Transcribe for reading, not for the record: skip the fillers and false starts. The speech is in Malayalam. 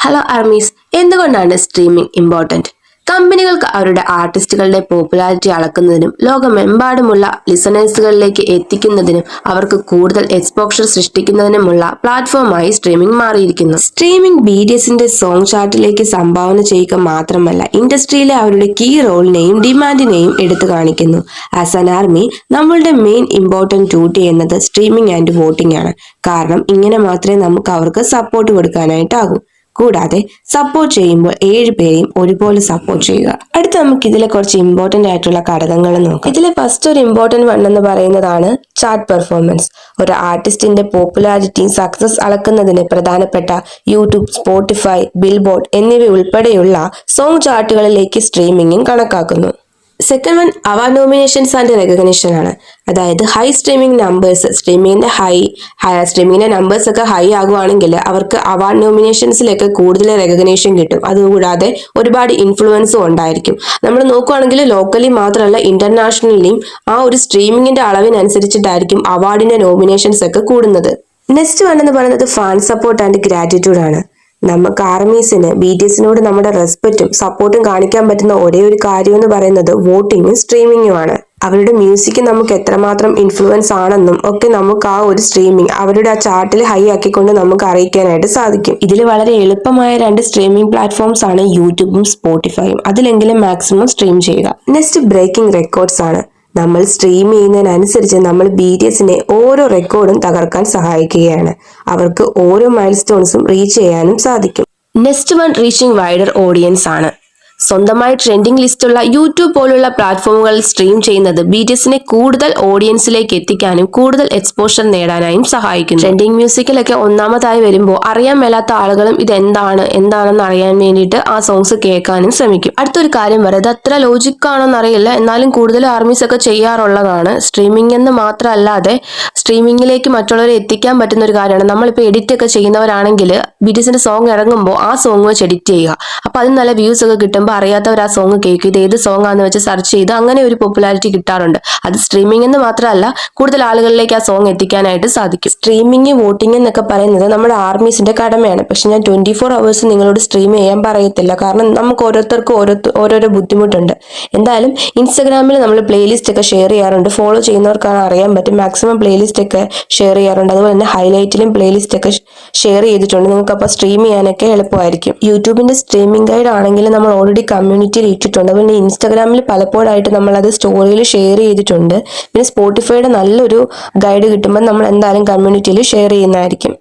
ഹലോ ആർമീസ്, എന്തുകൊണ്ടാണ് സ്ട്രീമിംഗ് ഇമ്പോർട്ടന്റ്? കമ്പനികൾക്ക് അവരുടെ ആർട്ടിസ്റ്റുകളുടെ പോപ്പുലാരിറ്റി അളക്കുന്നതിനും ലോകമെമ്പാടുമുള്ള ലിസണേഴ്സുകളിലേക്ക് എത്തിക്കുന്നതിനും അവർക്ക് കൂടുതൽ എക്സ്പോഷർ സൃഷ്ടിക്കുന്നതിനുമുള്ള പ്ലാറ്റ്ഫോമായി സ്ട്രീമിംഗ് മാറിയിരിക്കുന്നു. സ്ട്രീമിംഗ് BTSന്റെ സോങ് ചാർട്ടിലേക്ക് സംഭാവന ചെയ്യുക മാത്രമല്ല, ഇൻഡസ്ട്രിയിലെ അവരുടെ കീ റോളിനെയും ഡിമാൻഡിനെയും എടുത്തു കാണിക്കുന്നു. ആസ് ആൻ ആർമി, നമ്മളുടെ മെയിൻ ഇമ്പോർട്ടന്റ് ഡ്യൂട്ടി എന്നത് സ്ട്രീമിംഗ് ആൻഡ് വോട്ടിംഗ് ആണ്. കാരണം ഇങ്ങനെ മാത്രമേ നമുക്ക് അവർക്ക് സപ്പോർട്ട് കൊടുക്കാനായിട്ടാകൂ. കൂടാതെ സപ്പോർട്ട് ചെയ്യുമ്പോൾ 7 പേരെയും ഒരുപോലെ സപ്പോർട്ട് ചെയ്യുക. അടുത്ത നമുക്ക് ഇതിലെ കുറച്ച് ഇമ്പോർട്ടന്റ് ആയിട്ടുള്ള ഘടകങ്ങൾ നോക്കാം. ഇതിലെ ഫസ്റ്റ് ഒരു ഇമ്പോർട്ടന്റ് വൺ എന്ന് പറയുന്നതാണ് ചാർട്ട് പെർഫോമൻസ്. ഒരു ആർട്ടിസ്റ്റിന്റെ പോപ്പുലാരിറ്റി സക്സസ് അളക്കുന്നതിന് പ്രധാനപ്പെട്ട യൂട്യൂബ്, സ്പോട്ടിഫൈ, ബിൽബോർഡ് എന്നിവ ഉൾപ്പെടെയുള്ള സോങ് ചാർട്ടുകളിലേക്ക് സ്ട്രീമിംഗും കണക്കാക്കുന്നു. Second one award nominations and recognition ആണ്. അതായത് ഹൈ സ്ട്രീമിംഗ് നമ്പേഴ്സ്, സ്ട്രീമിങ്ങിന്റെ നമ്പേഴ്സ് ഒക്കെ ഹൈ ആകുവാണെങ്കിൽ അവർക്ക് അവാർഡ് നോമിനേഷൻസിലൊക്കെ കൂടുതൽ റെക്കഗ്നേഷൻ കിട്ടും. അതുകൂടാതെ ഒരുപാട് ഇൻഫ്ലുവൻസും ഉണ്ടായിരിക്കും. നമ്മൾ നോക്കുവാണെങ്കിൽ ലോക്കലി മാത്രമല്ല ഇന്റർനാഷണലിയും ആ ഒരു സ്ട്രീമിങ്ങിന്റെ അളവിനനുസരിച്ചിട്ടായിരിക്കും അവാർഡിന്റെ നോമിനേഷൻസ് ഒക്കെ കൂടുന്നത്. നെക്സ്റ്റ് വൺ എന്ന് പറയുന്നത് ഫാൻ സപ്പോർട്ട് ആൻഡ് ഗ്രാറ്റിറ്റ്യൂഡ് ആണ്. നമുക്ക് ആർമീസിന് BTSനോട് നമ്മുടെ റെസ്പെക്റ്റും സപ്പോർട്ടും കാണിക്കാൻ പറ്റുന്ന ഒരേ ഒരു കാര്യം എന്ന് പറയുന്നത് വോട്ടിങ്ങും സ്ട്രീമിങ്ങുമാണ്. അവരുടെ മ്യൂസിക് നമുക്ക് എത്രമാത്രം ഇൻഫ്ലുവൻസ് ആണെന്നും ഒക്കെ നമുക്ക് ആ ഒരു സ്ട്രീമിംഗ് അവരുടെ ആ ചാർട്ടിൽ ഹൈ ആക്കിക്കൊണ്ട് നമുക്ക് അറിയിക്കാനായിട്ട് സാധിക്കും. ഇതിൽ വളരെ എളുപ്പമായ 2 സ്ട്രീമിംഗ് പ്ലാറ്റ്ഫോംസ് ആണ് യൂട്യൂബും സ്പോട്ടിഫൈയും. അതിലെങ്കിലും മാക്സിമം സ്ട്രീം ചെയ്യുക. നെക്സ്റ്റ് ബ്രേക്കിംഗ് റെക്കോർഡ്സ് ആണ്. നമ്മൾ സ്ട്രീം ചെയ്യുന്നതിനനുസരിച്ച് നമ്മൾ BTSനെ ഓരോ റെക്കോർഡും തകർക്കാൻ സഹായിക്കുകയാണ്. അവർക്ക് ഓരോ മൈൽ സ്റ്റോൺസും റീച്ച് ചെയ്യാനും സാധിക്കും. Next one reaching wider audience ആണ്. സ്വന്തമായി ട്രെൻഡിംഗ് ലിസ്റ്റുള്ള യൂട്യൂബ് പോലുള്ള പ്ലാറ്റ്ഫോമുകളിൽ സ്ട്രീം ചെയ്യുന്നത് BTSനെ കൂടുതൽ ഓഡിയൻസിലേക്ക് എത്തിക്കാനും കൂടുതൽ എക്സ്പോഷർ നേടാനായും സഹായിക്കുന്നു. ട്രെൻഡിംഗ് മ്യൂസിക്കിലൊക്കെ ഒന്നാമതായി വരുമ്പോൾ അറിയാൻ മേലാത്ത ആളുകളും ഇത് എന്താണെന്ന് അറിയാൻ വേണ്ടിയിട്ട് ആ സോങ്സ് കേൾക്കാനും ശ്രമിക്കും. അടുത്തൊരു കാര്യം പറയുന്നത് അത്ര ലോജിക് ആണോന്ന് അറിയില്ല, എന്നാലും കൂടുതൽ ആർമീസ് ഒക്കെ ചെയ്യാറുള്ളതാണ്. സ്ട്രീമിംഗ് എന്ന് മാത്രമല്ലാതെ സ്ട്രീമിംഗിലേക്ക് മറ്റുള്ളവരെ എത്തിക്കാൻ പറ്റുന്ന ഒരു കാര്യമാണ്. നമ്മളിപ്പോൾ എഡിറ്റ് ഒക്കെ ചെയ്യുന്നവരാണെങ്കിൽ BTSന്റെ സോങ് ഇറങ്ങുമ്പോൾ ആ സോങ് വെച്ച് എഡിറ്റ് ചെയ്യുക. അപ്പൊ അതിന് നല്ല വ്യൂസ് ഒക്കെ കിട്ടുമ്പോൾ അറിയാത്തവർ ആ സോങ് കേൾക്കും. ഇത് ഏത് സോങ് ആണെന്ന് വെച്ച് സെർച്ച് ചെയ്ത് അങ്ങനെ ഒരു പോപ്പുലാരിറ്റി കിട്ടാറുണ്ട്. അത് സ്ട്രീമിംഗ് എന്ന് മാത്രമല്ല കൂടുതൽ ആളുകളിലേക്ക് ആ സോങ് എത്തിക്കാനായിട്ട് സാധിക്കും. സ്ട്രീമിംഗ്, വോട്ടിംഗ് എന്നൊക്കെ പറയുന്നത് നമ്മുടെ ആർമീസിന്റെ കടമയാണ്. പക്ഷെ ഞാൻ 24 hours നിങ്ങളോട് സ്ട്രീം ചെയ്യാൻ പറയത്തില്ല. കാരണം നമുക്ക് ഓരോരുത്തർക്കും ഓരോരോ ബുദ്ധിമുട്ടുണ്ട്. എന്തായാലും ഇൻസ്റ്റാഗ്രാമിൽ നമ്മൾ പ്ലേലിസ്റ്റ് ഒക്കെ ഷെയർ ചെയ്യാറുണ്ട്. ഫോളോ ചെയ്യുന്നവർക്കാണ് അറിയാൻ പറ്റും. മാക്സിമം പ്ലേലിസ്റ്റ് ഒക്കെ ഷെയർ ചെയ്യാറുണ്ട്. അതുപോലെ തന്നെ ഹൈലൈറ്റിലും പ്ലേലിസ്റ്റ് ഒക്കെ ഷെയർ ചെയ്തിട്ടുണ്ട്. നിങ്ങൾക്ക് അപ്പോൾ സ്ട്രീം ചെയ്യാനൊക്കെ എളുപ്പമായിരിക്കും. യൂട്യൂബിന്റെ സ്ട്രീമിംഗ് ഗൈഡ് ആണെങ്കിൽ നമ്മൾ ഓൾറെഡി കമ്മ്യൂണിറ്റിയിൽ ഇട്ടിട്ടുണ്ട്. പിന്നെ ഇൻസ്റ്റാഗ്രാമിൽ പലപ്പോഴായിട്ട് നമ്മൾ അത് സ്റ്റോറിയിൽ ഷെയർ ചെയ്തിട്ടുണ്ട്. പിന്നെ സ്പോട്ടിഫൈയുടെ നല്ലൊരു ഗൈഡ് കിട്ടുമ്പോൾ നമ്മൾ എന്തായാലും കമ്മ്യൂണിറ്റിയിൽ ഷെയർ ചെയ്യുന്നതായിരിക്കും.